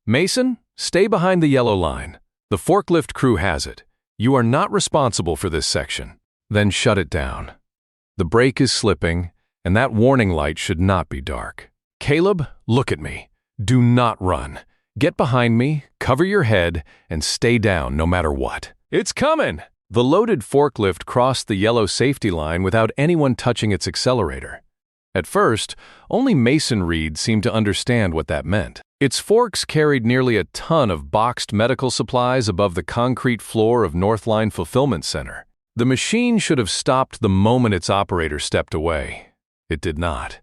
Mason, stay behind the yellow line. The forklift crew has it. You are not responsible for this section. Then shut it down. The brake is slipping, and that warning light should not be dark. Caleb, look at me. Do not run. Get behind me, cover your head, and stay down no matter what. It's coming! The loaded forklift crossed the yellow safety line without anyone touching its accelerator. At first, only Mason Reed seemed to understand what that meant. Its forks carried nearly a ton of boxed medical supplies above the concrete floor of Northline Fulfillment Center. The machine should have stopped the moment its operator stepped away. It did not.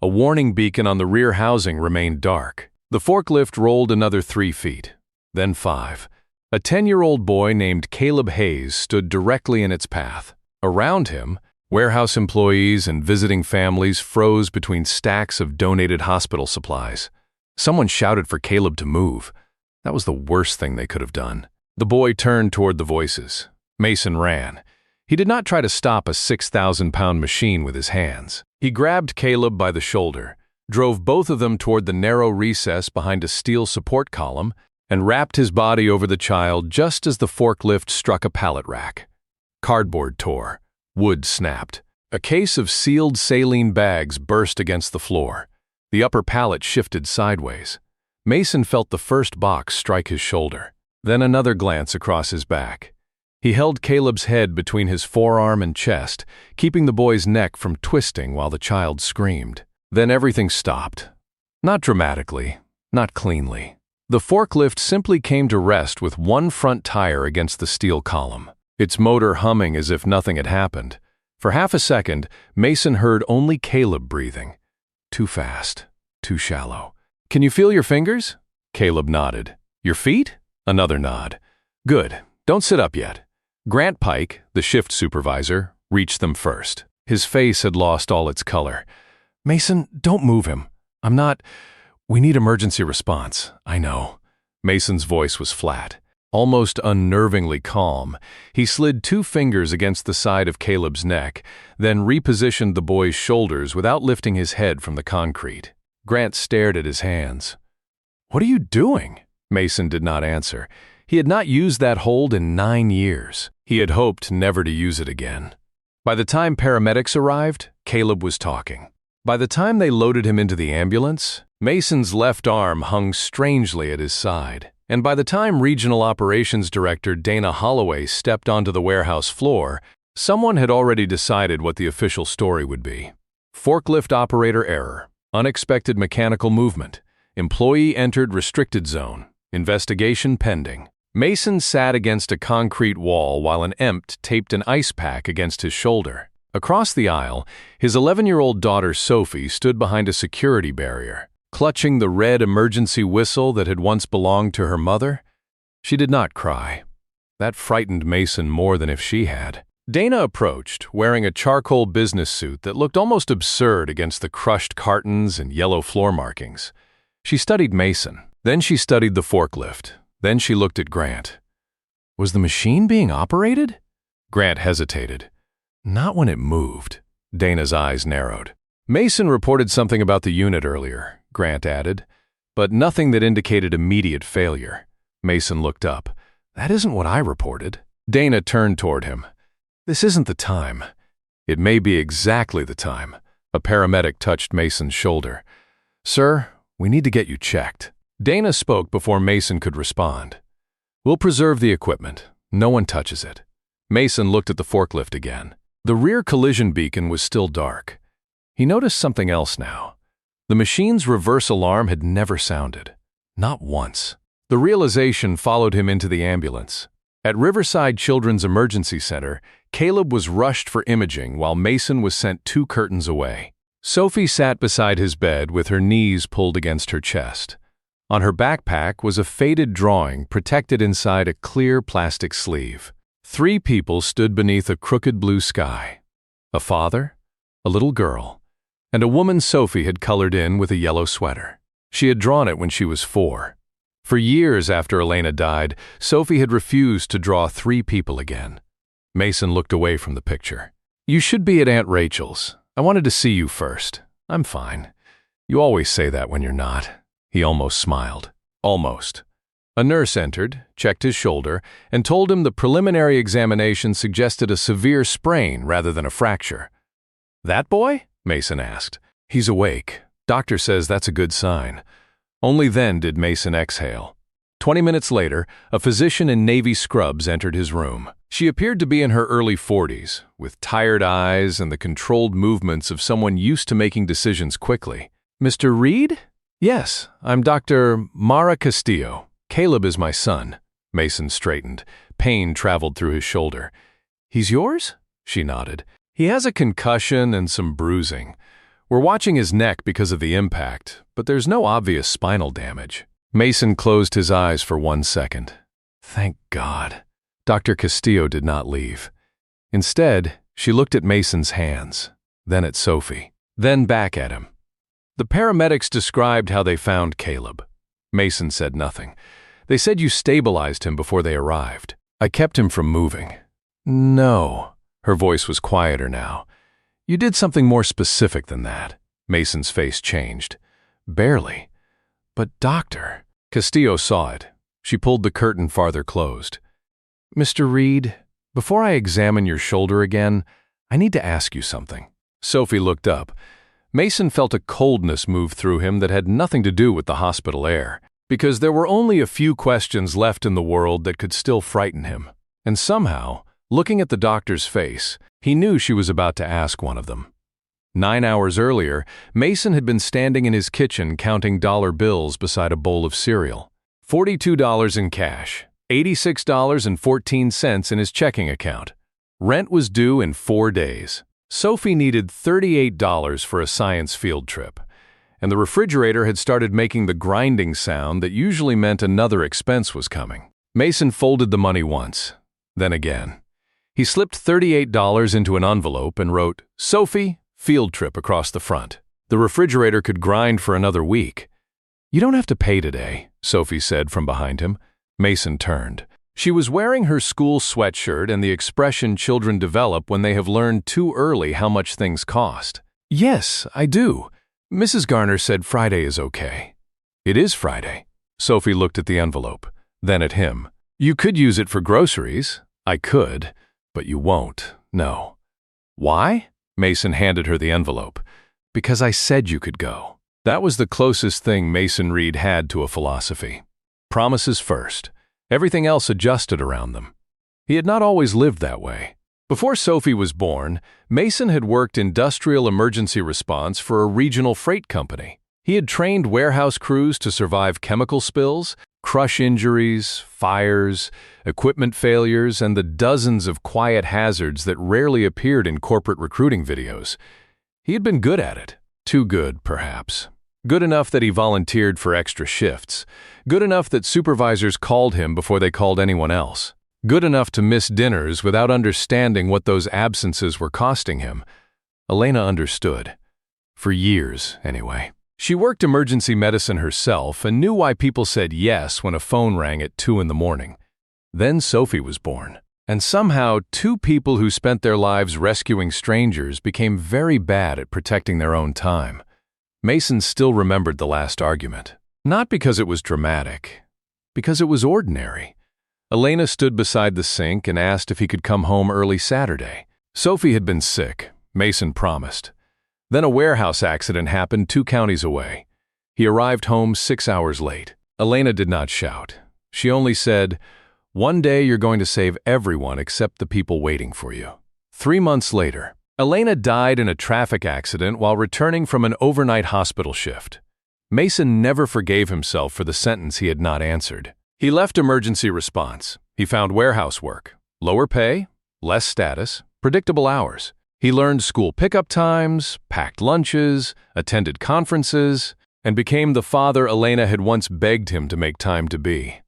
A warning beacon on the rear housing remained dark. The forklift rolled another 3 feet, then 5. A 10-year-old boy named Caleb Hayes stood directly in its path. Around him, warehouse employees and visiting families froze between stacks of donated hospital supplies. Someone shouted for Caleb to move. That was the worst thing they could have done. The boy turned toward the voices. Mason ran. He did not try to stop a 6,000-pound machine with his hands. He grabbed Caleb by the shoulder, drove both of them toward the narrow recess behind a steel support column, and wrapped his body over the child just as the forklift struck a pallet rack. Cardboard tore. Wood snapped. A case of sealed saline bags burst against the floor. The upper pallet shifted sideways. Mason felt the first box strike his shoulder, then another glance across his back. He held Caleb's head between his forearm and chest, keeping the boy's neck from twisting while the child screamed. Then everything stopped. Not dramatically, not cleanly. The forklift simply came to rest with one front tire against the steel column, its motor humming as if nothing had happened. For half a second, Mason heard only Caleb breathing. Too fast, too shallow. Can you feel your fingers? Caleb nodded. Your feet? Another nod. Good. Don't sit up yet. Grant Pike, the shift supervisor, reached them first. His face had lost all its color. Mason, don't move him. We need emergency response. I know. Mason's voice was flat, almost unnervingly calm. He slid 2 fingers against the side of Caleb's neck, then repositioned the boy's shoulders without lifting his head from the concrete. Grant stared at his hands. What are you doing? Mason did not answer. He had not used that hold in 9 years. He had hoped never to use it again. By the time paramedics arrived, Caleb was talking. By the time they loaded him into the ambulance, Mason's left arm hung strangely at his side. And by the time Regional Operations Director Dana Holloway stepped onto the warehouse floor, someone had already decided what the official story would be. Forklift operator error, unexpected mechanical movement, employee entered restricted zone, investigation pending. Mason sat against a concrete wall while an EMT taped an ice pack against his shoulder. Across the aisle, his 11-year-old daughter Sophie stood behind a security barrier. Clutching the red emergency whistle that had once belonged to her mother, she did not cry. That frightened Mason more than if she had. Dana approached, wearing a charcoal business suit that looked almost absurd against the crushed cartons and yellow floor markings. She studied Mason. Then she studied the forklift. Then she looked at Grant. Was the machine being operated? Grant hesitated. Not when it moved. Dana's eyes narrowed. Mason reported something about the unit earlier, Grant added, but nothing that indicated immediate failure. Mason looked up. That isn't what I reported. Dana turned toward him. This isn't the time. It may be exactly the time. A paramedic touched Mason's shoulder. Sir, we need to get you checked. Dana spoke before Mason could respond. We'll preserve the equipment. No one touches it. Mason looked at the forklift again. The rear collision beacon was still dark. He noticed something else now. The machine's reverse alarm had never sounded. Not once. The realization followed him into the ambulance. At Riverside Children's Emergency Center, Caleb was rushed for imaging while Mason was sent 2 curtains away. Sophie sat beside his bed with her knees pulled against her chest. On her backpack was a faded drawing protected inside a clear plastic sleeve. 3 people stood beneath a crooked blue sky. A father, a little girl, and a woman Sophie had colored in with a yellow sweater. She had drawn it when she was 4. For years after Elena died, Sophie had refused to draw 3 people again. Mason looked away from the picture. You should be at Aunt Rachel's. I wanted to see you first. I'm fine. You always say that when you're not. He almost smiled. Almost. A nurse entered, checked his shoulder, and told him the preliminary examination suggested a severe sprain rather than a fracture. "That boy?" Mason asked. "He's awake. Doctor says that's a good sign." Only then did Mason exhale. 20 minutes later, a physician in navy scrubs entered his room. She appeared to be in her early 40s, with tired eyes and the controlled movements of someone used to making decisions quickly. "Mr. Reed?" "Yes, I'm Dr. Mara Castillo. Caleb is my son." Mason straightened. Pain traveled through his shoulder. "He's yours?" She nodded. "He has a concussion and some bruising. We're watching his neck because of the impact, but there's no obvious spinal damage." Mason closed his eyes for 1 second. Thank God. Dr. Castillo did not leave. Instead, she looked at Mason's hands, then at Sophie, then back at him. The paramedics described how they found Caleb. Mason said nothing. "They said you stabilized him before they arrived. I kept him from moving." "No." Her voice was quieter now. "You did something more specific than that." Mason's face changed. "Barely. But doctor." Castillo saw it. She pulled the curtain farther closed. "Mr. Reed, before I examine your shoulder again, I need to ask you something." Sophie looked up. Mason felt a coldness move through him that had nothing to do with the hospital air, because there were only a few questions left in the world that could still frighten him. And somehow, looking at the doctor's face, he knew she was about to ask one of them. 9 hours earlier, Mason had been standing in his kitchen counting dollar bills beside a bowl of cereal. $42 in cash, $86.14 in his checking account. Rent was due in 4 days. Sophie needed $38 for a science field trip, and the refrigerator had started making the grinding sound that usually meant another expense was coming. Mason folded the money once, then again. He slipped $38 into an envelope and wrote, "Sophie, field trip," across the front. The refrigerator could grind for another week. "You don't have to pay today," Sophie said from behind him. Mason turned. She was wearing her school sweatshirt and the expression children develop when they have learned too early how much things cost. "Yes, I do. Mrs. Garner said Friday is okay." "It is Friday." Sophie looked at the envelope, then at him. "You could use it for groceries." "I could, but you won't, no." "Why?" Mason handed her the envelope. "Because I said you could go." That was the closest thing Mason Reed had to a philosophy. Promises first. Everything else adjusted around them. He had not always lived that way. Before Sophie was born, Mason had worked industrial emergency response for a regional freight company. He had trained warehouse crews to survive chemical spills, crush injuries, fires, equipment failures, and the dozens of quiet hazards that rarely appeared in corporate recruiting videos. He had been good at it. Too good, perhaps. Good enough that he volunteered for extra shifts. Good enough that supervisors called him before they called anyone else. Good enough to miss dinners without understanding what those absences were costing him. Elena understood. For years, anyway. She worked emergency medicine herself and knew why people said yes when a phone rang at 2 in the morning. Then Sophie was born. And somehow, 2 people who spent their lives rescuing strangers became very bad at protecting their own time. Mason still remembered the last argument. Not because it was dramatic, because it was ordinary. Elena stood beside the sink and asked if he could come home early Saturday. Sophie had been sick, Mason promised. Then a warehouse accident happened 2 counties away. He arrived home 6 hours late. Elena did not shout. She only said, "One day you're going to save everyone except the people waiting for you." 3 months later, Elena died in a traffic accident while returning from an overnight hospital shift. Mason never forgave himself for the sentence he had not answered. He left emergency response. He found warehouse work. Lower pay, less status, predictable hours. He learned school pickup times, packed lunches, attended conferences, and became the father Elena had once begged him to make time to be.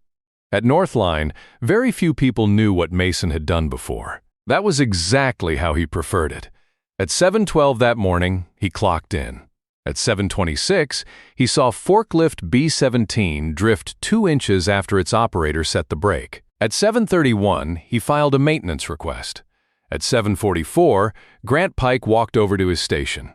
At Northline, very few people knew what Mason had done before. That was exactly how he preferred it. At 7:12 that morning, he clocked in. At 7:26, he saw Forklift B-17 drift 2 inches after its operator set the brake. At 7:31, he filed a maintenance request. At 7:44, Grant Pike walked over to his station.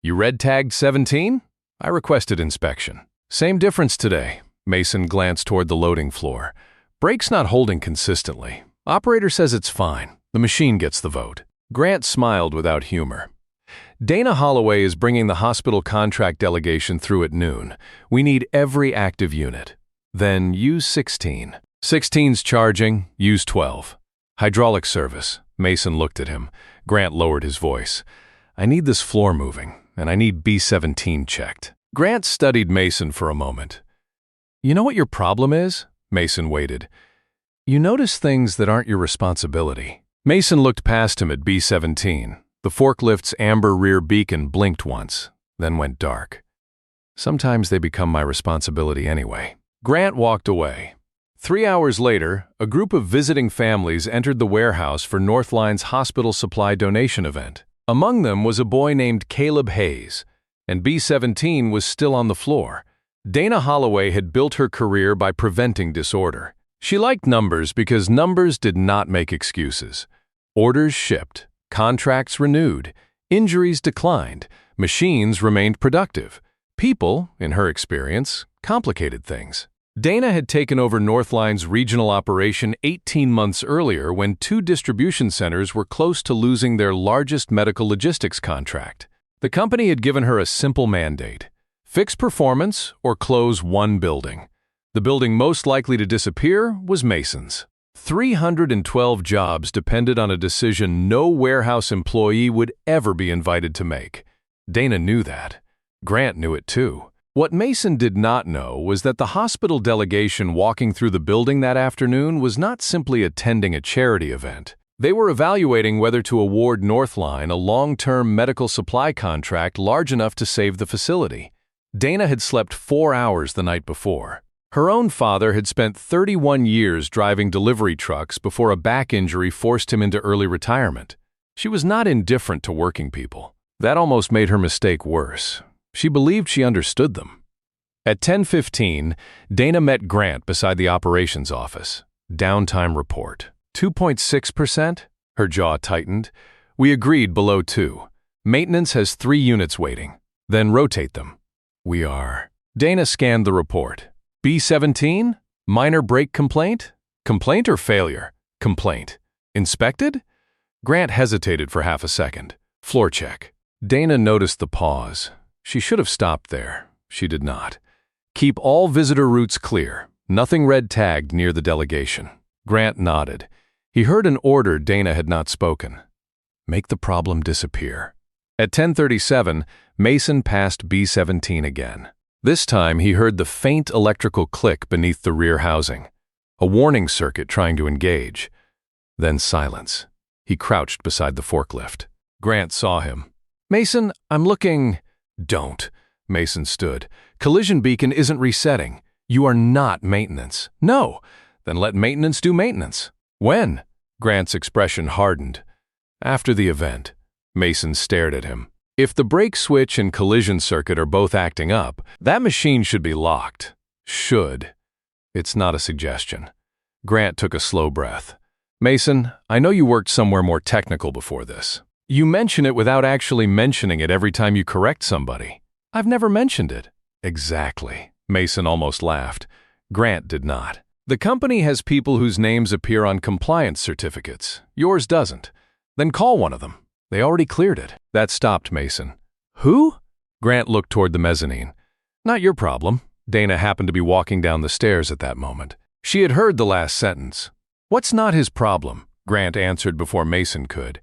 "You red-tagged 17? I requested inspection." "Same difference today. Mason glanced toward the loading floor. Brake's not holding consistently. Operator says it's fine. The machine gets the vote. Grant smiled without humor. Dana Holloway is bringing the hospital contract delegation through at noon. We need every active unit. Then use 16. 16's charging, use 12. Hydraulic service. Mason looked at him. Grant lowered his voice. I need this floor moving, and I need B-17 checked. Grant studied Mason for a moment. You know what your problem is? Mason waited. You notice things that aren't your responsibility. Mason looked past him at B-17. The forklift's amber rear beacon blinked once, then went dark. Sometimes they become my responsibility anyway. Grant walked away. 3 hours later, a group of visiting families entered the warehouse for Northline's hospital supply donation event. Among them was a boy named Caleb Hayes, and B-17 was still on the floor. Dana Holloway had built her career by preventing disorder. She liked numbers because numbers did not make excuses. Orders shipped, contracts renewed, injuries declined, machines remained productive. People, in her experience, complicated things. Dana had taken over Northline's regional operation 18 months earlier when 2 distribution centers were close to losing their largest medical logistics contract. The company had given her a simple mandate: fix performance or close one building. The building most likely to disappear was Mason's. 312 jobs depended on a decision no warehouse employee would ever be invited to make. Dana knew that. Grant knew it too. What Mason did not know was that the hospital delegation walking through the building that afternoon was not simply attending a charity event. They were evaluating whether to award Northline a long-term medical supply contract large enough to save the facility. Dana had slept 4 hours the night before. Her own father had spent 31 years driving delivery trucks before a back injury forced him into early retirement. She was not indifferent to working people. That almost made her mistake worse. She believed she understood them. At 10:15, Dana met Grant beside the operations office. Downtime report. 2.6%? Her jaw tightened. We agreed below 2. Maintenance has 3 units waiting. Then rotate them. We are. Dana scanned the report. B-17? Minor brake complaint? Complaint or failure? Complaint. Inspected? Grant hesitated for half a second. Floor check. Dana noticed the pause. She should have stopped there. She did not. Keep all visitor routes clear. Nothing red tagged near the delegation. Grant nodded. He heard an order Dana had not spoken. Make the problem disappear. At 10:37, Mason passed B-17 again. This time he heard the faint electrical click beneath the rear housing. A warning circuit trying to engage. Then silence. He crouched beside the forklift. Grant saw him. Mason, I'm looking... Don't. Mason stood. Collision beacon isn't resetting. You are not maintenance. No. Then let maintenance do maintenance. When? Grant's expression hardened. After the event. Mason stared at him. If the brake switch and collision circuit are both acting up, that machine should be locked. Should. It's not a suggestion. Grant took a slow breath. Mason, I know you worked somewhere more technical before this. You mention it without actually mentioning it every time you correct somebody. I've never mentioned it. Exactly. Mason almost laughed. Grant did not. The company has people whose names appear on compliance certificates. Yours doesn't. Then call one of them. They already cleared it. That stopped Mason. Who? Grant looked toward the mezzanine. Not your problem. Dana happened to be walking down the stairs at that moment. She had heard the last sentence. What's not his problem? Grant answered before Mason could.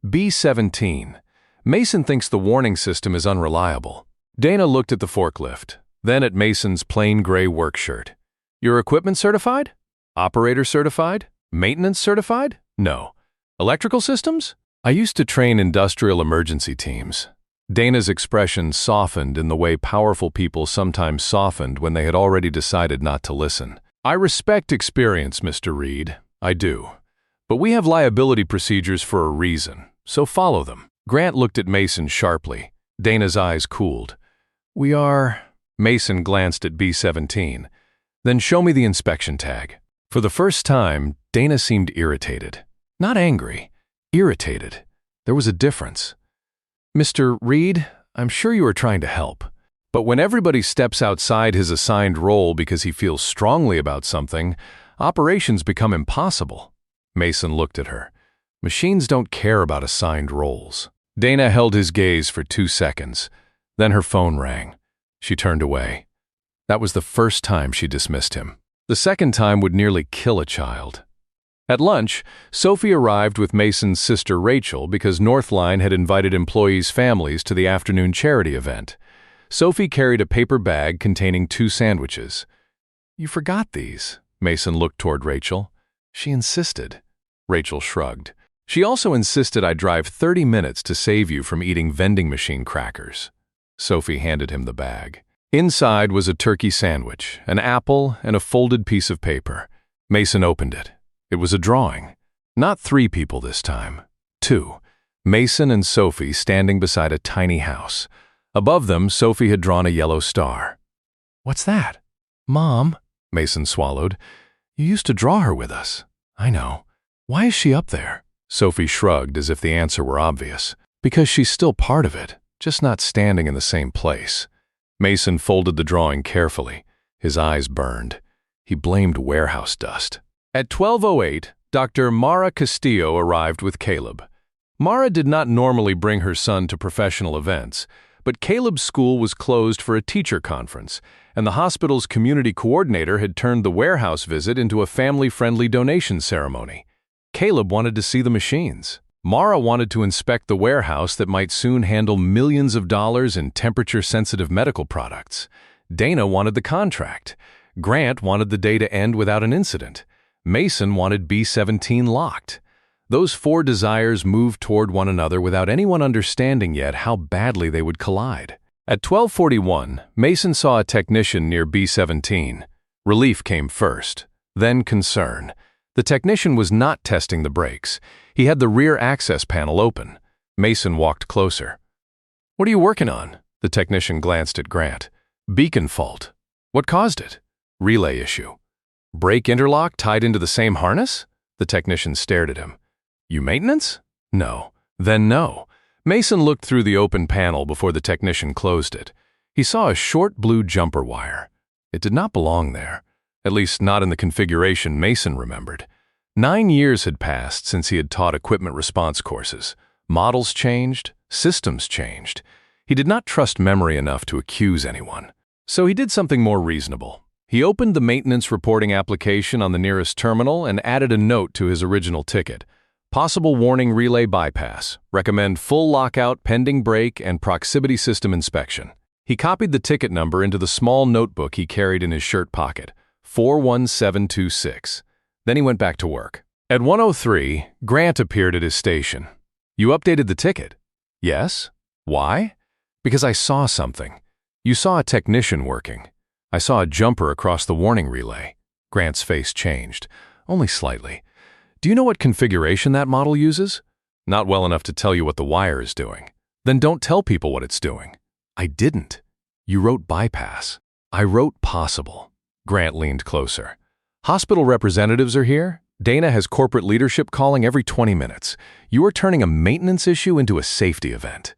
B-17. Mason thinks the warning system is unreliable. Dana looked at the forklift, then at Mason's plain gray work shirt. Your equipment certified? Operator certified? Maintenance certified? No. Electrical systems? I used to train industrial emergency teams. Dana's expression softened in the way powerful people sometimes softened when they had already decided not to listen. I respect experience, Mr. Reed. I do. But we have liability procedures for a reason, so follow them. Grant looked at Mason sharply. Dana's eyes cooled. We are... Mason glanced at B-17. Then show me the inspection tag. For the first time, Dana seemed irritated. Not angry. Irritated. There was a difference. Mr. Reed, I'm sure you are trying to help. But when everybody steps outside his assigned role because he feels strongly about something, operations become impossible. Mason looked at her. Machines don't care about assigned roles. Dana held his gaze for 2 seconds. Then her phone rang. She turned away. That was the first time she dismissed him. The second time would nearly kill a child. At lunch, Sophie arrived with Mason's sister Rachel because Northline had invited employees' families to the afternoon charity event. Sophie carried a paper bag containing 2 sandwiches. "You forgot these." Mason looked toward Rachel. She insisted. Rachel shrugged. "She also insisted I drive 30 minutes to save you from eating vending machine crackers." Sophie handed him the bag. Inside was a turkey sandwich, an apple, and a folded piece of paper. Mason opened it. It was a drawing. Not 3 people this time. 2. Mason and Sophie standing beside a tiny house. Above them, Sophie had drawn a yellow star. "What's that?" "Mom," Mason swallowed. "You used to draw her with us." "I know. Why is she up there?" Sophie shrugged as if the answer were obvious. "Because she's still part of it, just not standing in the same place." Mason folded the drawing carefully. His eyes burned. He blamed warehouse dust. At 12:08, Dr. Mara Castillo arrived with Caleb. Mara did not normally bring her son to professional events, but Caleb's school was closed for a teacher conference, and the hospital's community coordinator had turned the warehouse visit into a family-friendly donation ceremony. Caleb wanted to see the machines. Mara wanted to inspect the warehouse that might soon handle millions of dollars in temperature-sensitive medical products. Dana wanted the contract. Grant wanted the day to end without an incident. Mason wanted B-17 locked. Those 4 desires moved toward one another without anyone understanding yet how badly they would collide. At 12:41, Mason saw a technician near B-17. Relief came first, then concern. The technician was not testing the brakes. He had the rear access panel open. Mason walked closer. "What are you working on?" The technician glanced at Grant. "Beacon fault." "What caused it?" "Relay issue." "Brake interlock tied into the same harness?" The technician stared at him. "You maintenance?" "No." "Then no." Mason looked through the open panel before the technician closed it. He saw a short blue jumper wire. It did not belong there, at least not in the configuration Mason remembered. 9 years had passed since he had taught equipment response courses. Models changed, systems changed. He did not trust memory enough to accuse anyone. So he did something more reasonable. He opened the maintenance reporting application on the nearest terminal and added a note to his original ticket. Possible warning relay bypass. Recommend full lockout pending brake and proximity system inspection. He copied the ticket number into the small notebook he carried in his shirt pocket, 41726. Then he went back to work. At 1:03, Grant appeared at his station. "You updated the ticket?" "Yes." "Why?" "Because I saw something. You saw a technician working. I saw a jumper across the warning relay." Grant's face changed, only slightly. "Do you know what configuration that model uses?" "Not well enough to tell you what the wire is doing." "Then don't tell people what it's doing." "I didn't. You wrote bypass." "I wrote possible." Grant leaned closer. "Hospital representatives are here. Dana has corporate leadership calling every 20 minutes. You are turning a maintenance issue into a safety event.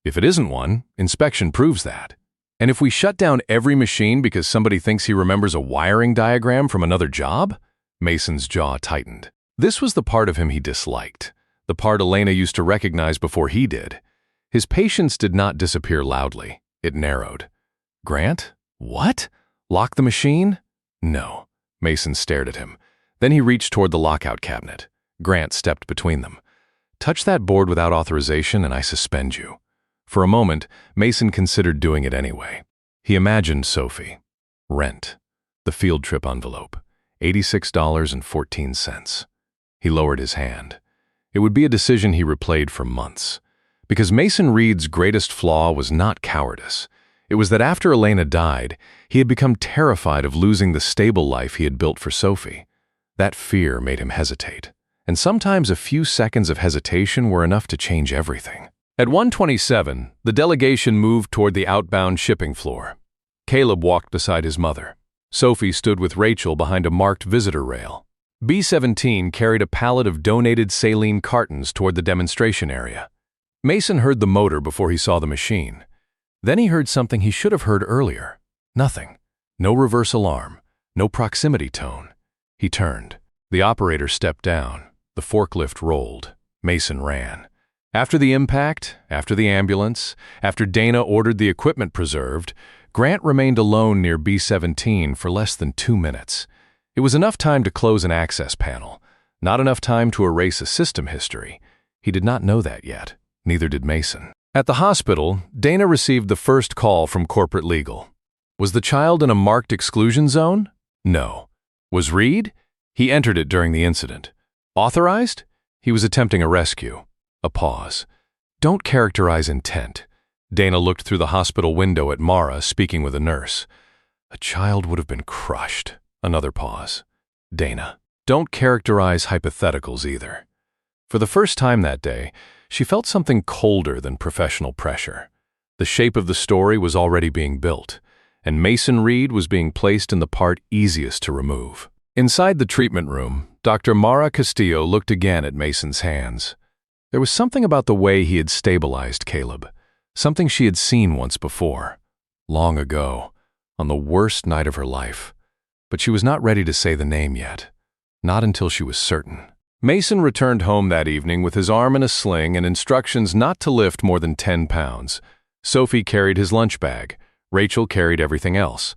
If it isn't one, inspection proves that. And if we shut down every machine because somebody thinks he remembers a wiring diagram from another job?" Mason's jaw tightened. This was the part of him he disliked, the part Elena used to recognize before he did. His patience did not disappear loudly. It narrowed. "Grant? What? Lock the machine?" "No." Mason stared at him. Then he reached toward the lockout cabinet. Grant stepped between them. "Touch that board without authorization and I suspend you." For a moment, Mason considered doing it anyway. He imagined Sophie. Rent. The field trip envelope. $86.14. He lowered his hand. It would be a decision he replayed for months. Because Mason Reed's greatest flaw was not cowardice. It was that after Elena died, he had become terrified of losing the stable life he had built for Sophie. That fear made him hesitate. And sometimes a few seconds of hesitation were enough to change everything. At 1:27, the delegation moved toward the outbound shipping floor. Caleb walked beside his mother. Sophie stood with Rachel behind a marked visitor rail. B-17 carried a pallet of donated saline cartons toward the demonstration area. Mason heard the motor before he saw the machine. Then he heard something he should have heard earlier. Nothing. No reverse alarm. No proximity tone. He turned. The operator stepped down. The forklift rolled. Mason ran. After the impact, after the ambulance, after Dana ordered the equipment preserved, Grant remained alone near B-17 for less than 2 minutes. It was enough time to close an access panel, not enough time to erase a system history. He did not know that yet. Neither did Mason. At the hospital, Dana received the first call from corporate legal. Was the child in a marked exclusion zone? No. Was Reed? He entered it during the incident. Authorized? He was attempting a rescue. A pause. Don't characterize intent. Dana looked through the hospital window at Mara, speaking with a nurse. A child would have been crushed. Another pause. Dana. Don't characterize hypotheticals either. For the first time that day, she felt something colder than professional pressure. The shape of the story was already being built, and Mason Reed was being placed in the part easiest to remove. Inside the treatment room, Dr. Mara Castillo looked again at Mason's hands. There was something about the way he had stabilized Caleb, something she had seen once before, long ago, on the worst night of her life. But she was not ready to say the name yet, not until she was certain. Mason returned home that evening with his arm in a sling and instructions not to lift more than 10 pounds. Sophie carried his lunch bag. Rachel carried everything else.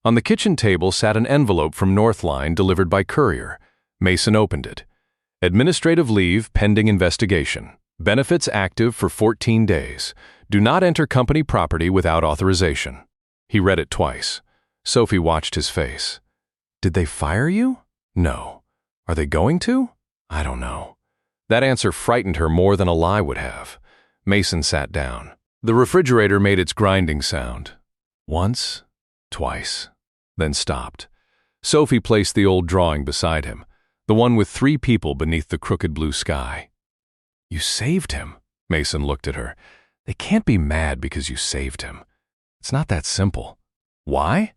On the kitchen table sat an envelope from Northline delivered by courier. Mason opened it. Administrative leave pending investigation. Benefits active for 14 days. Do not enter company property without authorization. He read it twice. Sophie watched his face. Did they fire you? No. Are they going to? I don't know. That answer frightened her more than a lie would have. Mason sat down. The refrigerator made its grinding sound. Once, twice, then stopped. Sophie placed the old drawing beside him, the one with 3 people beneath the crooked blue sky. You saved him. Mason looked at her. They can't be mad because you saved him. It's not that simple. Why?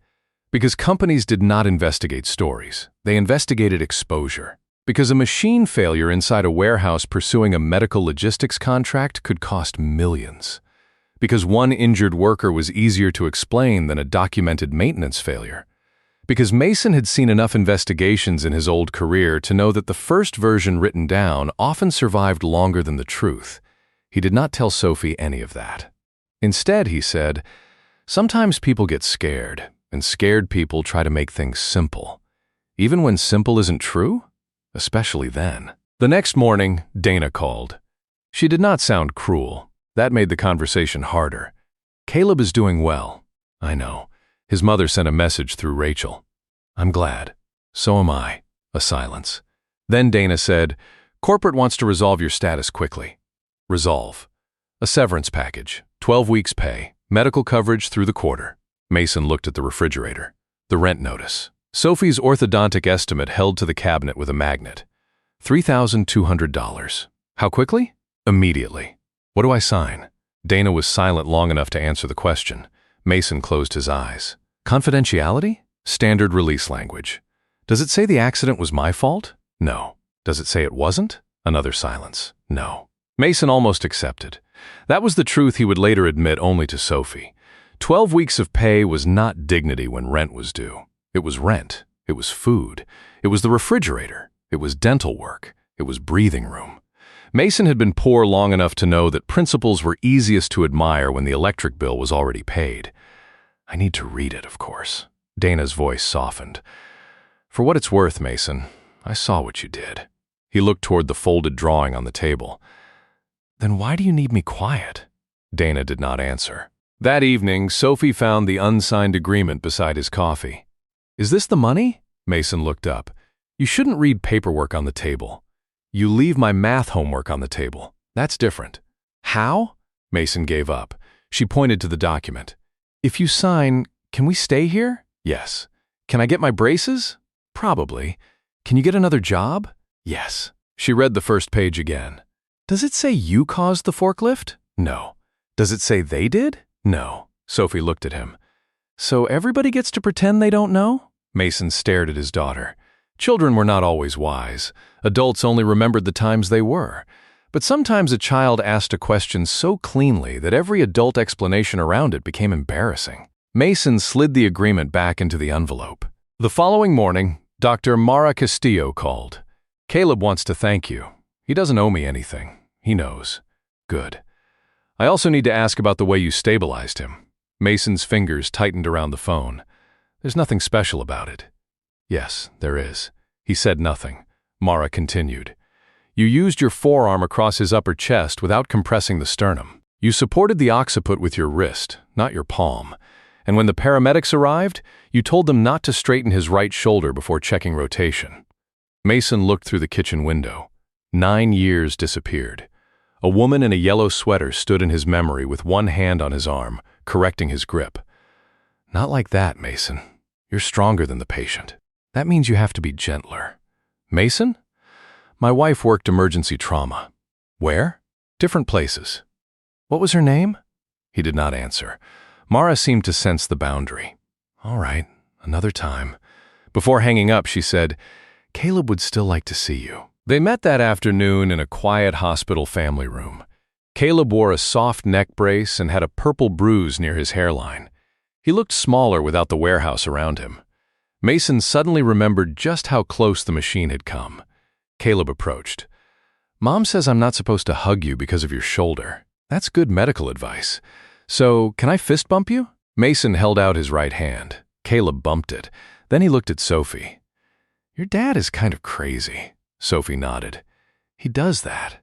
Because companies did not investigate stories. They investigated exposure. Because a machine failure inside a warehouse pursuing a medical logistics contract could cost millions. Because one injured worker was easier to explain than a documented maintenance failure. Because Mason had seen enough investigations in his old career to know that the first version written down often survived longer than the truth. He did not tell Sophie any of that. Instead, he said, sometimes people get scared, and scared people try to make things simple. Even when simple isn't true? Especially then. The next morning, Dana called. She did not sound cruel. That made the conversation harder. Caleb is doing well. I know. His mother sent a message through Rachel. I'm glad. So am I. A silence. Then Dana said, corporate wants to resolve your status quickly. Resolve. A severance package, 12 weeks pay, medical coverage through the quarter. Mason looked at the refrigerator. The rent notice. Sophie's orthodontic estimate held to the cabinet with a magnet. $3,200. How quickly? Immediately. What do I sign? Dana was silent long enough to answer the question. Mason closed his eyes. Confidentiality? Standard release language. Does it say the accident was my fault? No. Does it say it wasn't? Another silence. No. Mason almost accepted. That was the truth he would later admit only to Sophie. 12 weeks of pay was not dignity when rent was due. It was rent. It was food. It was the refrigerator. It was dental work. It was breathing room. Mason had been poor long enough to know that principles were easiest to admire when the electric bill was already paid. I need to read it, of course. Dana's voice softened. For what it's worth, Mason, I saw what you did. He looked toward the folded drawing on the table. Then why do you need me quiet? Dana did not answer. That evening, Sophie found the unsigned agreement beside his coffee. Is this the money? Mason looked up. You shouldn't read paperwork on the table. You leave my math homework on the table. That's different. How? Mason gave up. She pointed to the document. If you sign, can we stay here? Yes. Can I get my braces? Probably. Can you get another job? Yes. She read the first page again. Does it say you caused the forklift? No. Does it say they did? No. Sophie looked at him. So everybody gets to pretend they don't know? Mason stared at his daughter. Children were not always wise. Adults only remembered the times they were. But sometimes a child asked a question so cleanly that every adult explanation around it became embarrassing. Mason slid the agreement back into the envelope. The following morning, Dr. Mara Castillo called. "Caleb wants to thank you. He doesn't owe me anything. He knows." "Good. I also need to ask about the way you stabilized him." Mason's fingers tightened around the phone. "There's nothing special about it." "Yes, there is." He said nothing. Mara continued. "You used your forearm across his upper chest without compressing the sternum. You supported the occiput with your wrist, not your palm. And when the paramedics arrived, you told them not to straighten his right shoulder before checking rotation." Mason looked through the kitchen window. 9 years disappeared. A woman in a yellow sweater stood in his memory with one hand on his arm, correcting his grip. "Not like that, Mason. You're stronger than the patient. That means you have to be gentler." "Mason?" "My wife worked emergency trauma." "Where?" "Different places." "What was her name?" He did not answer. Mara seemed to sense the boundary. "All right, another time." Before hanging up, she said, "Caleb would still like to see you." They met that afternoon in a quiet hospital family room. Caleb wore a soft neck brace and had a purple bruise near his hairline. He looked smaller without the warehouse around him. Mason suddenly remembered just how close the machine had come. Caleb approached. "Mom says I'm not supposed to hug you because of your shoulder. That's good medical advice. So, can I fist bump you?" Mason held out his right hand. Caleb bumped it. Then he looked at Sophie. "Your dad is kind of crazy." Sophie nodded. "He does that."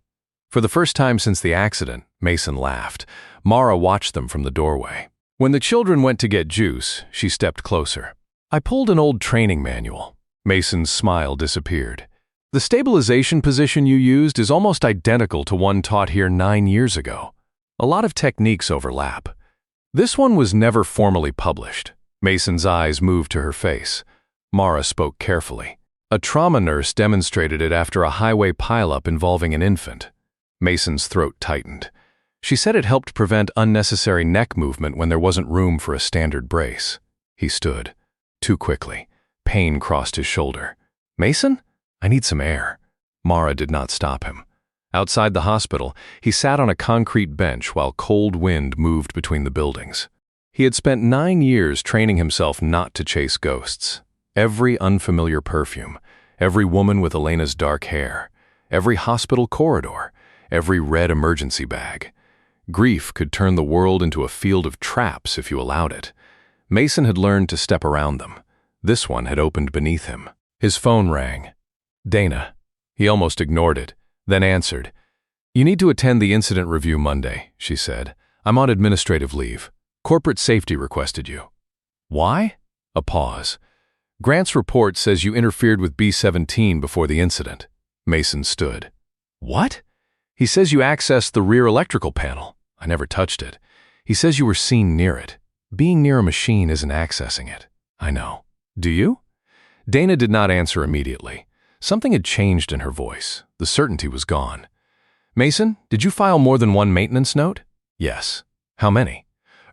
For the first time since the accident, Mason laughed. Mara watched them from the doorway. When the children went to get juice, she stepped closer. "I pulled an old training manual." Mason's smile disappeared. "The stabilization position you used is almost identical to one taught here 9 years ago. A lot of techniques overlap. This one was never formally published." Mason's eyes moved to her face. Mara spoke carefully. "A trauma nurse demonstrated it after a highway pileup involving an infant." Mason's throat tightened. She said it helped prevent unnecessary neck movement when there wasn't room for a standard brace. He stood. Too quickly. Pain crossed his shoulder. "Mason? I need some air." Mara did not stop him. Outside the hospital, he sat on a concrete bench while cold wind moved between the buildings. He had spent 9 years training himself not to chase ghosts. Every unfamiliar perfume, every woman with Elena's dark hair, every hospital corridor, every red emergency bag. Grief could turn the world into a field of traps if you allowed it. Mason had learned to step around them. This one had opened beneath him. His phone rang. "Dana." He almost ignored it, then answered. "You need to attend the incident review Monday," she said. "I'm on administrative leave. Corporate safety requested you." "Why?" A pause. "Grant's report says you interfered with B-17 before the incident." Mason stood. "What?" "He says you accessed the rear electrical panel. I never touched it. He says you were seen near it. Being near a machine isn't accessing it." "I know. Do you?" Dana did not answer immediately. Something had changed in her voice. The certainty was gone. "Mason, did you file more than one maintenance note?" "Yes." "How many?"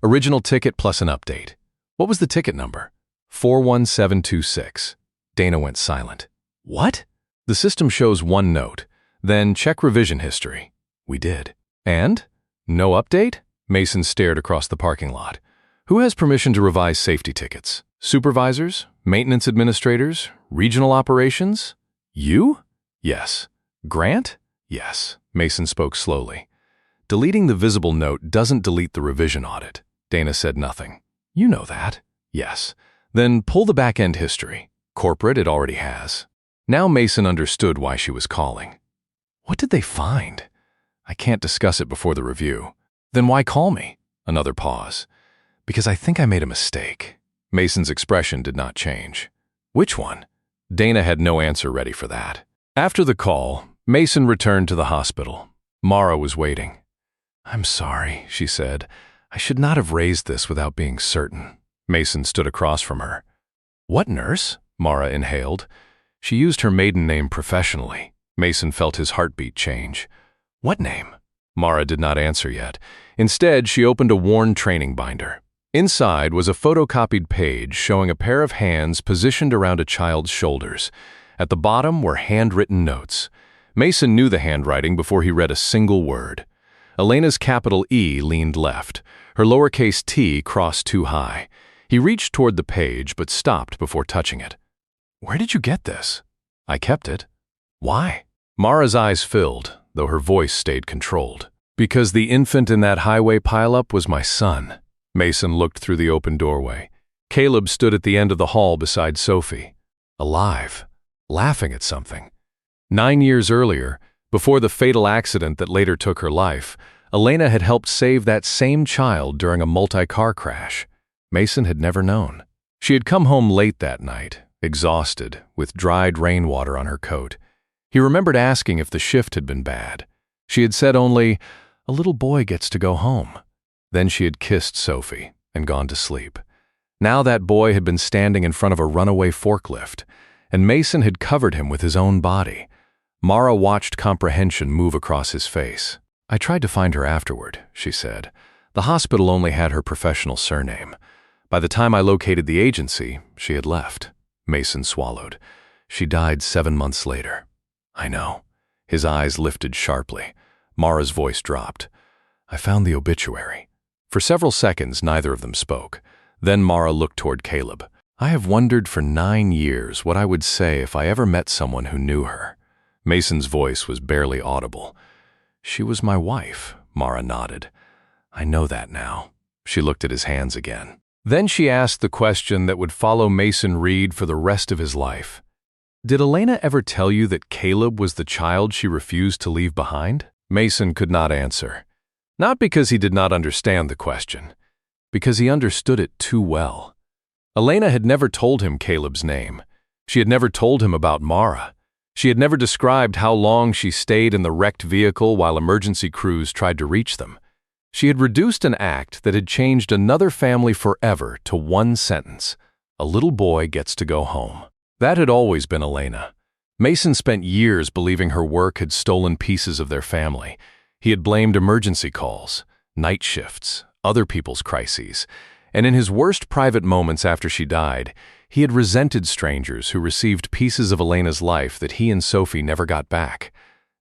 "Original ticket plus an update." "What was the ticket number?" 41726. Dana went silent. "What?" "The system shows one note. Then check revision history." "We did." "And? No update?" Mason stared across the parking lot. "Who has permission to revise safety tickets? Supervisors? Maintenance administrators? Regional operations? You?" "Yes." "Grant?" "Yes." Mason spoke slowly. "Deleting the visible note doesn't delete the revision audit." Dana said nothing. "You know that." "Yes." "Then pull the back-end history. Corporate it already has." Now Mason understood why she was calling. What did they find? "I can't discuss it before the review." "Then why call me?" Another pause. "Because I think I made a mistake." Mason's expression did not change. "Which one?" Dana had no answer ready for that. After the call, Mason returned to the hospital. Mara was waiting. "I'm sorry," she said. "I should not have raised this without being certain." Mason stood across from her. "What nurse?" Mara inhaled. She used her maiden name professionally. Mason felt his heartbeat change. "What name?" Mara did not answer yet. Instead, she opened a worn training binder. Inside was a photocopied page showing a pair of hands positioned around a child's shoulders. At the bottom were handwritten notes. Mason knew the handwriting before he read a single word. Elena's capital E leaned left. Her lowercase t crossed too high. He reached toward the page but stopped before touching it. "Where did you get this?" "I kept it." "Why?" Mara's eyes filled, though her voice stayed controlled. "Because the infant in that highway pileup was my son." Mason looked through the open doorway. Caleb stood at the end of the hall beside Sophie, alive, laughing at something. 9 years earlier, before the fatal accident that later took her life, Elena had helped save that same child during a multi-car crash. Mason had never known. She had come home late that night, exhausted, with dried rainwater on her coat. He remembered asking if the shift had been bad. She had said only, "A little boy gets to go home." Then she had kissed Sophie and gone to sleep. Now that boy had been standing in front of a runaway forklift, and Mason had covered him with his own body. Mara watched comprehension move across his face. "I tried to find her afterward," she said. "The hospital only had her professional surname. By the time I located the agency, she had left." Mason swallowed. "She died 7 months later." "I know." His eyes lifted sharply. Mara's voice dropped. "I found the obituary." For several seconds, neither of them spoke. Then Mara looked toward Caleb. "I have wondered for 9 years what I would say if I ever met someone who knew her." Mason's voice was barely audible. "She was my wife," Mara nodded. "I know that now." She looked at his hands again. Then she asked the question that would follow Mason Reed for the rest of his life. "Did Elena ever tell you that Caleb was the child she refused to leave behind?" Mason could not answer. Not because he did not understand the question, because he understood it too well. Elena had never told him Caleb's name. She had never told him about Mara. She had never described how long she stayed in the wrecked vehicle while emergency crews tried to reach them. She had reduced an act that had changed another family forever to one sentence: "A little boy gets to go home." That had always been Elena. Mason spent years believing her work had stolen pieces of their family. He had blamed emergency calls, night shifts, other people's crises, and in his worst private moments after she died, he had resented strangers who received pieces of Elena's life that he and Sophie never got back.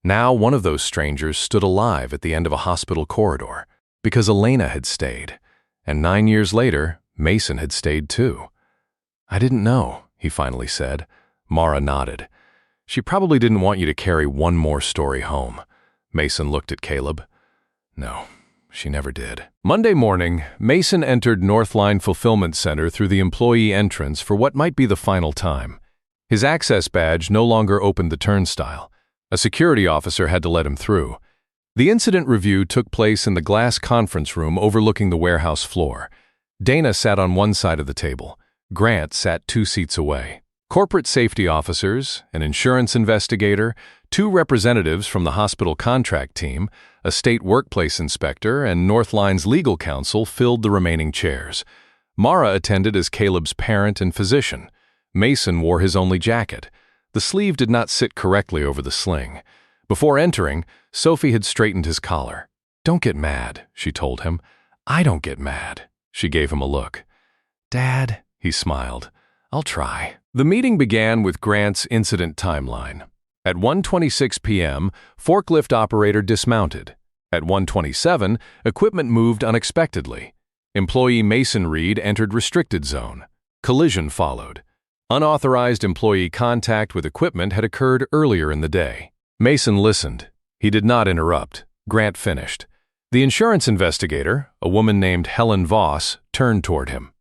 Now one of those strangers stood alive at the end of a hospital corridor, because Elena had stayed, and 9 years later, Mason had stayed too. "I didn't know," he finally said. Mara nodded. "She probably didn't want you to carry one more story home." Mason looked at Caleb. "No, she never did." Monday morning, Mason entered Northline Fulfillment Center through the employee entrance for what might be the final time. His access badge no longer opened the turnstile. A security officer had to let him through. The incident review took place in the glass conference room overlooking the warehouse floor. Dana sat on one side of the table. Grant sat 2 seats away. Corporate safety officers, an insurance investigator, 2 representatives from the hospital contract team, a state workplace inspector, and Northline's legal counsel filled the remaining chairs. Mara attended as Caleb's parent and physician. Mason wore his only jacket. The sleeve did not sit correctly over the sling. Before entering, Sophie had straightened his collar. "Don't get mad," she told him. "I don't get mad." She gave him a look. "Dad," he smiled. "I'll try." The meeting began with Grant's incident timeline. At 1:26 p.m., forklift operator dismounted. At 1:27, equipment moved unexpectedly. Employee Mason Reed entered restricted zone. Collision followed. Unauthorized employee contact with equipment had occurred earlier in the day. Mason listened. He did not interrupt. Grant finished. The insurance investigator, a woman named Helen Voss, turned toward him.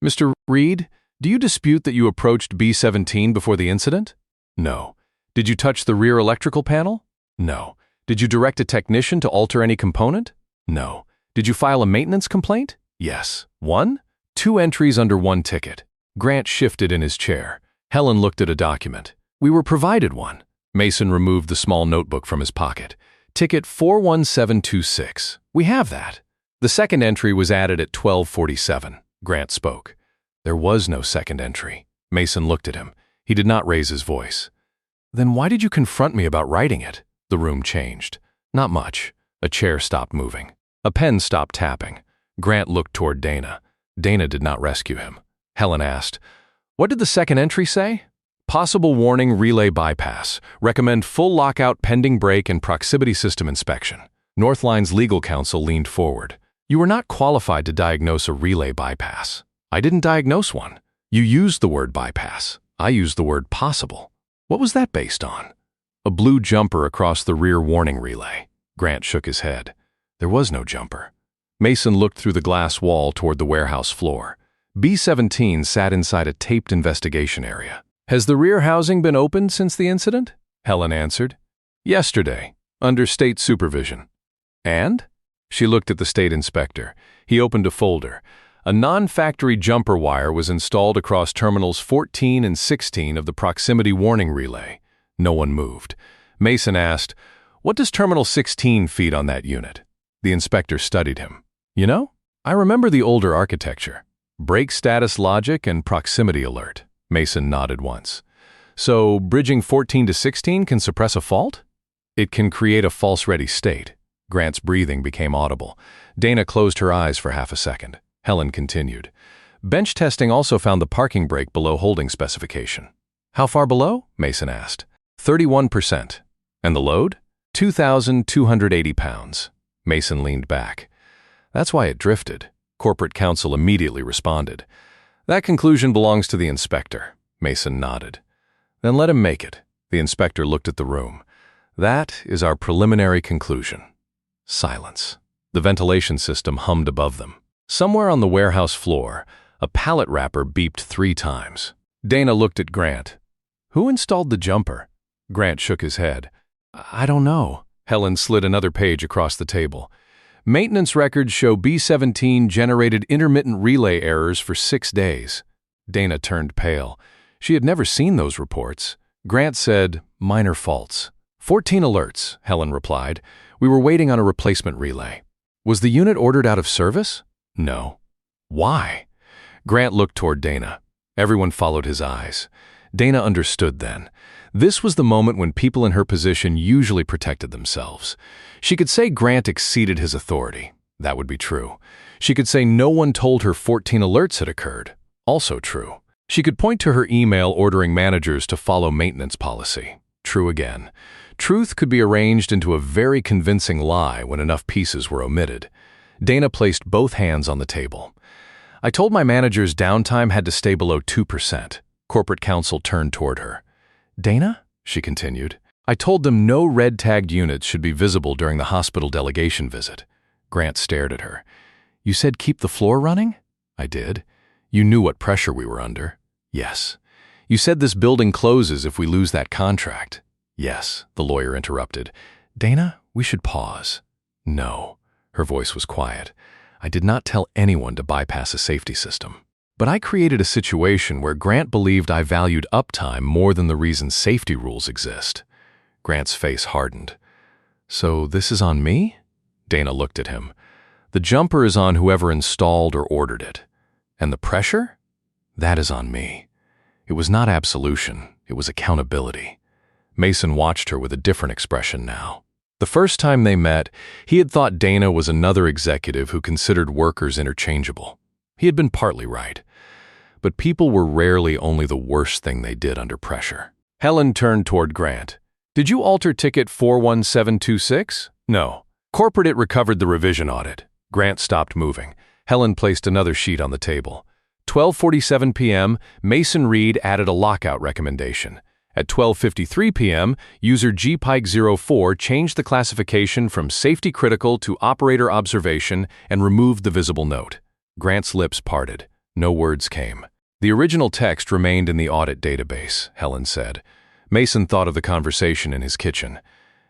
"Mr. Reed, do you dispute that you approached B-17 before the incident?" "No." "Did you touch the rear electrical panel?" "No." "Did you direct a technician to alter any component?" "No." "Did you file a maintenance complaint?" "Yes." "1? 2 entries under 1 ticket." Grant shifted in his chair. Helen looked at a document. "We were provided one." Mason removed the small notebook from his pocket. "Ticket 41726. We have that." "The second entry was added at 12:47. Grant spoke. "There was no second entry." Mason looked at him. He did not raise his voice. "Then why did you confront me about writing it?" The room changed. "Not much." A chair stopped moving. A pen stopped tapping. Grant looked toward Dana. Dana did not rescue him. Helen asked, "What did the second entry say?" Possible warning relay bypass. Recommend full lockout pending brake and proximity system inspection. Northline's legal counsel leaned forward. You are not qualified to diagnose a relay bypass. I didn't diagnose one. You used the word bypass. I used the word possible. What was that based on? A blue jumper across the rear warning relay. Grant shook his head. There was no jumper. Mason looked through the glass wall toward the warehouse floor. B-17 sat inside a taped investigation area. Has the rear housing been opened since the incident? Helen answered. Yesterday, under state supervision. And? She looked at the state inspector. He opened a folder. A non-factory jumper wire was installed across terminals 14 and 16 of the proximity warning relay. No one moved. Mason asked, "What does terminal 16 feed on that unit?" The inspector studied him. You know, I remember the older architecture. Brake status logic and proximity alert. Mason nodded once. So, bridging 14 to 16 can suppress a fault? It can create a false-ready state. Grant's breathing became audible. Dana closed her eyes for half a second. Helen continued. Bench testing also found the parking brake below holding specification. How far below? Mason asked. 31%. And the load? 2,280 pounds. Mason leaned back. That's why it drifted. Corporate counsel immediately responded. That conclusion belongs to the inspector. Mason nodded. Then let him make it. The inspector looked at the room. That is our preliminary conclusion. Silence. The ventilation system hummed above them. Somewhere on the warehouse floor, a pallet wrapper beeped 3 times. Dana looked at Grant. Who installed the jumper? Grant shook his head. I don't know. Helen slid another page across the table. Maintenance records show B-17 generated intermittent relay errors for 6 days. Dana turned pale. She had never seen those reports. Grant said, minor faults. 14 alerts, Helen replied. We were waiting on a replacement relay. Was the unit ordered out of service? No. Why? Grant looked toward Dana. Everyone followed his eyes. Dana understood then. This was the moment when people in her position usually protected themselves. She could say Grant exceeded his authority. That would be true. She could say no one told her 14 alerts had occurred. Also true. She could point to her email ordering managers to follow maintenance policy. True again. Truth could be arranged into a very convincing lie when enough pieces were omitted. Dana placed both hands on the table. I told my managers downtime had to stay below 2%. Corporate counsel turned toward her. Dana? She continued. I told them no red-tagged units should be visible during the hospital delegation visit. Grant stared at her. You said keep the floor running? I did. You knew what pressure we were under? Yes. You said this building closes if we lose that contract? Yes, the lawyer interrupted. Dana, we should pause. No. Her voice was quiet. I did not tell anyone to bypass a safety system. But I created a situation where Grant believed I valued uptime more than the reason safety rules exist. Grant's face hardened. So this is on me? Dana looked at him. The jumper is on whoever installed or ordered it. And the pressure? That is on me. It was not absolution, it was accountability. Mason watched her with a different expression now. The first time they met, he had thought Dana was another executive who considered workers interchangeable. He had been partly right. But people were rarely only the worst thing they did under pressure. Helen turned toward Grant. Did you alter ticket 41726? No. Corporate recovered the revision audit. Grant stopped moving. Helen placed another sheet on the table. 12:47 p.m., Mason Reed added a lockout recommendation. At 12:53 p.m., user GPike04 changed the classification from safety critical to operator observation and removed the visible note. Grant's lips parted. No words came. The original text remained in the audit database, Helen said. Mason thought of the conversation in his kitchen.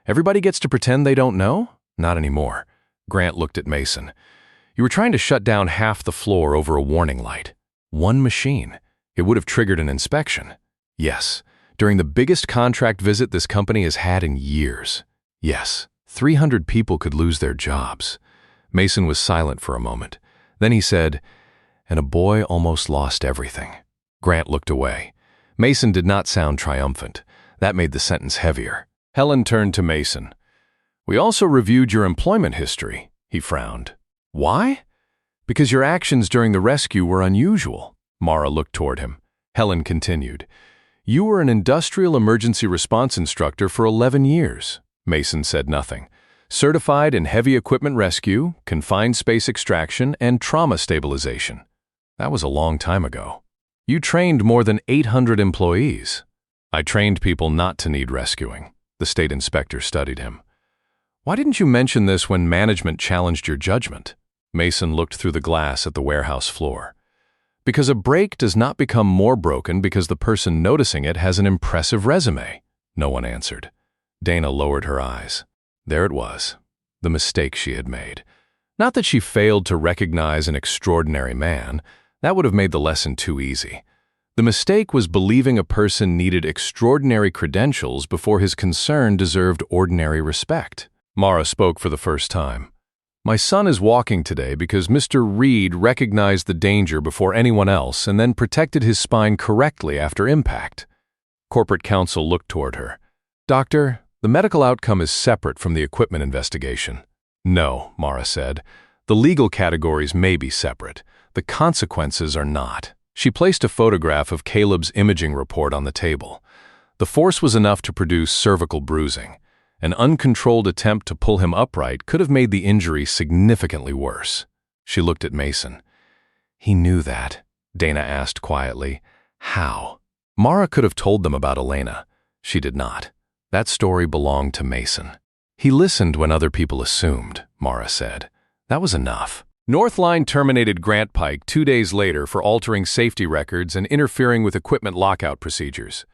Everybody gets to pretend they don't know? Not anymore. Grant looked at Mason. You were trying to shut down half the floor over a warning light. One machine. It would have triggered an inspection. Yes. During the biggest contract visit this company has had in years. Yes. 300 people could lose their jobs. Mason was silent for a moment. Then he said, and a boy almost lost everything. Grant looked away. Mason did not sound triumphant. That made the sentence heavier. Helen turned to Mason. We also reviewed your employment history, he frowned. Why? Because your actions during the rescue were unusual. Mara looked toward him. Helen continued. You were an industrial emergency response instructor for 11 years. Mason said nothing. Certified in heavy equipment rescue, confined space extraction, and trauma stabilization. That was a long time ago. You trained more than 800 employees. I trained people not to need rescuing. The state inspector studied him. Why didn't you mention this when management challenged your judgment? Mason looked through the glass at the warehouse floor. Because a break does not become more broken because the person noticing it has an impressive resume. No one answered. Dana lowered her eyes. There it was, the mistake she had made. Not that she failed to recognize an extraordinary man. That would have made the lesson too easy. The mistake was believing a person needed extraordinary credentials before his concern deserved ordinary respect. Mara spoke for the first time. My son is walking today because Mr. Reed recognized the danger before anyone else and then protected his spine correctly after impact. Corporate counsel looked toward her. Doctor, the medical outcome is separate from the equipment investigation. No, Mara said. The legal categories may be separate. The consequences are not. She placed a photograph of Caleb's imaging report on the table. The force was enough to produce cervical bruising. An uncontrolled attempt to pull him upright could have made the injury significantly worse. She looked at Mason. He knew that, Dana asked quietly. How? Mara could have told them about Elena. She did not. That story belonged to Mason. He listened when other people assumed, Mara said. That was enough. Northline terminated Grant Pike 2 days later for altering safety records and interfering with equipment lockout procedures.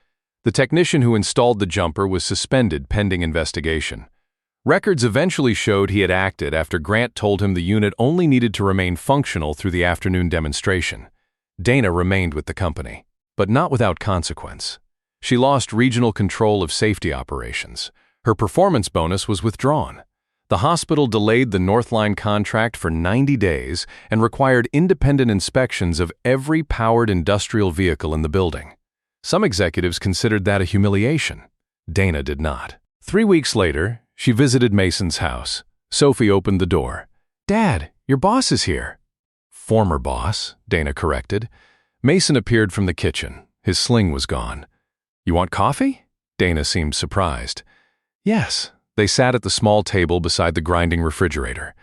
The technician who installed the jumper was suspended pending investigation. Records eventually showed he had acted after Grant told him the unit only needed to remain functional through the afternoon demonstration. Dana remained with the company, but not without consequence. She lost regional control of safety operations. Her performance bonus was withdrawn. The hospital delayed the Northline contract for 90 days and required independent inspections of every powered industrial vehicle in the building. Some executives considered that a humiliation. Dana did not. 3 weeks later, she visited Mason's house. Sophie opened the door. Dad, your boss is here. Former boss, Dana corrected. Mason appeared from the kitchen. His sling was gone. You want coffee? Dana seemed surprised. Yes. They sat at the small table beside the grinding refrigerator.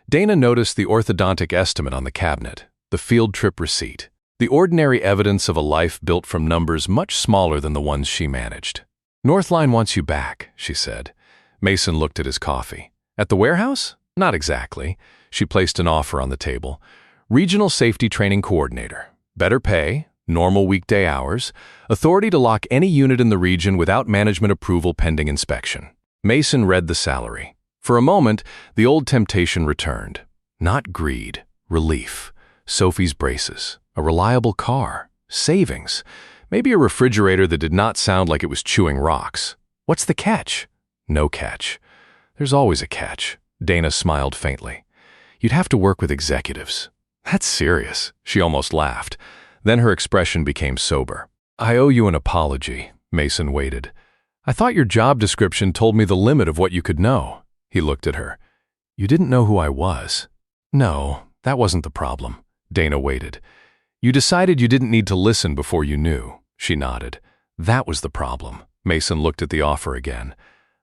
Dana noticed the orthodontic estimate on the cabinet, the field trip receipt, the ordinary evidence of a life built from numbers much smaller than the ones she managed. Northline wants you back, she said. Mason looked at his coffee. At the warehouse? Not exactly. She placed an offer on the table. Regional Safety Training Coordinator. Better pay, normal weekday hours, authority to lock any unit in the region without management approval pending inspection. Mason read the salary. For a moment, the old temptation returned. Not greed, relief. Sophie's braces, a reliable car, savings, maybe a refrigerator that did not sound like it was chewing rocks. What's the catch? No catch. There's always a catch. Dana smiled faintly. You'd have to work with executives. That's serious. She almost laughed. Then her expression became sober. I owe you an apology. Mason waited. I thought your job description told me the limit of what you could know. He looked at her. You didn't know who I was. No, that wasn't the problem. Dana waited. You decided you didn't need to listen before you knew. She nodded. That was the problem. Mason looked at the offer again.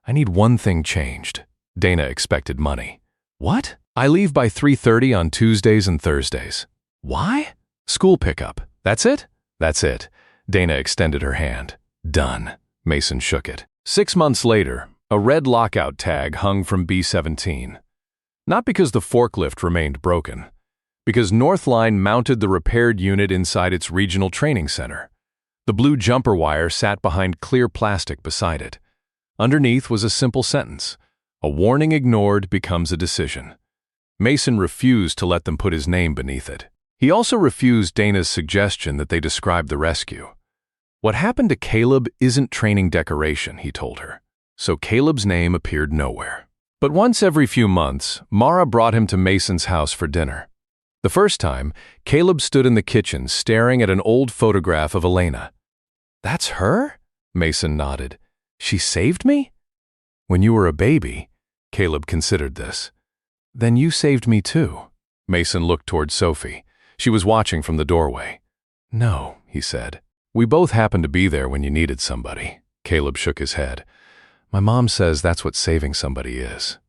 I need one thing changed. Dana expected money. What? I leave by 3:30 on Tuesdays and Thursdays. Why? School pickup. That's it? That's it. Dana extended her hand. Done. Mason shook it. 6 months later, a red lockout tag hung from B-17. Not because the forklift remained broken, because Northline mounted the repaired unit inside its regional training center. The blue jumper wire sat behind clear plastic beside it. Underneath was a simple sentence. A warning ignored becomes a decision. Mason refused to let them put his name beneath it. He also refused Dana's suggestion that they describe the rescue. What happened to Caleb isn't training decoration, he told her. So Caleb's name appeared nowhere. But once every few months, Mara brought him to Mason's house for dinner. The first time, Caleb stood in the kitchen staring at an old photograph of Elena. That's her? Mason nodded. She saved me? When you were a baby, Caleb considered this. Then you saved me too. Mason looked toward Sophie. She was watching from the doorway. No, he said. We both happened to be there when you needed somebody. Caleb shook his head. My mom says that's what saving somebody is.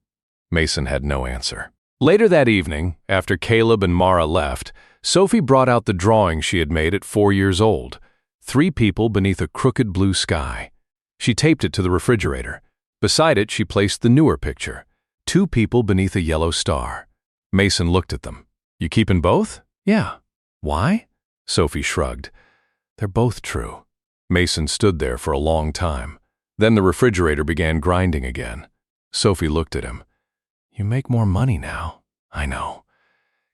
Mason had no answer. Later that evening, after Caleb and Mara left, Sophie brought out the drawing she had made at 4 years old. 3 people beneath a crooked blue sky. She taped it to the refrigerator. Beside it, she placed the newer picture. 2 people beneath a yellow star. Mason looked at them. You keepin' both? Yeah. Why? Sophie shrugged. They're both true. Mason stood there for a long time. Then the refrigerator began grinding again. Sophie looked at him. You make more money now. I know.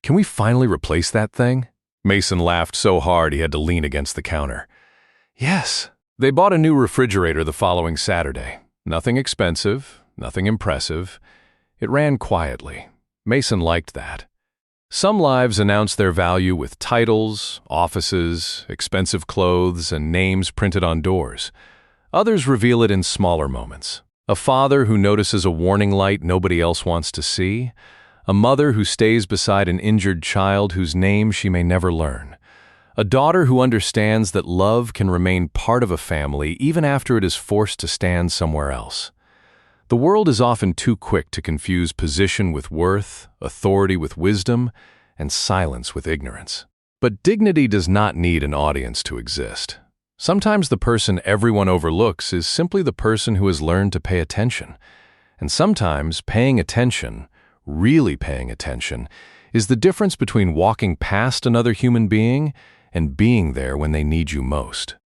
Can we finally replace that thing? Mason laughed so hard he had to lean against the counter. Yes. They bought a new refrigerator the following Saturday. Nothing expensive, nothing impressive. It ran quietly. Mason liked that. Some lives announce their value with titles, offices, expensive clothes, and names printed on doors. Others reveal it in smaller moments. A father who notices a warning light nobody else wants to see. A mother who stays beside an injured child whose name she may never learn. A daughter who understands that love can remain part of a family even after it is forced to stand somewhere else. The world is often too quick to confuse position with worth, authority with wisdom, and silence with ignorance. But dignity does not need an audience to exist. Sometimes the person everyone overlooks is simply the person who has learned to pay attention. And sometimes paying attention, really paying attention, is the difference between walking past another human being and being there when they need you most.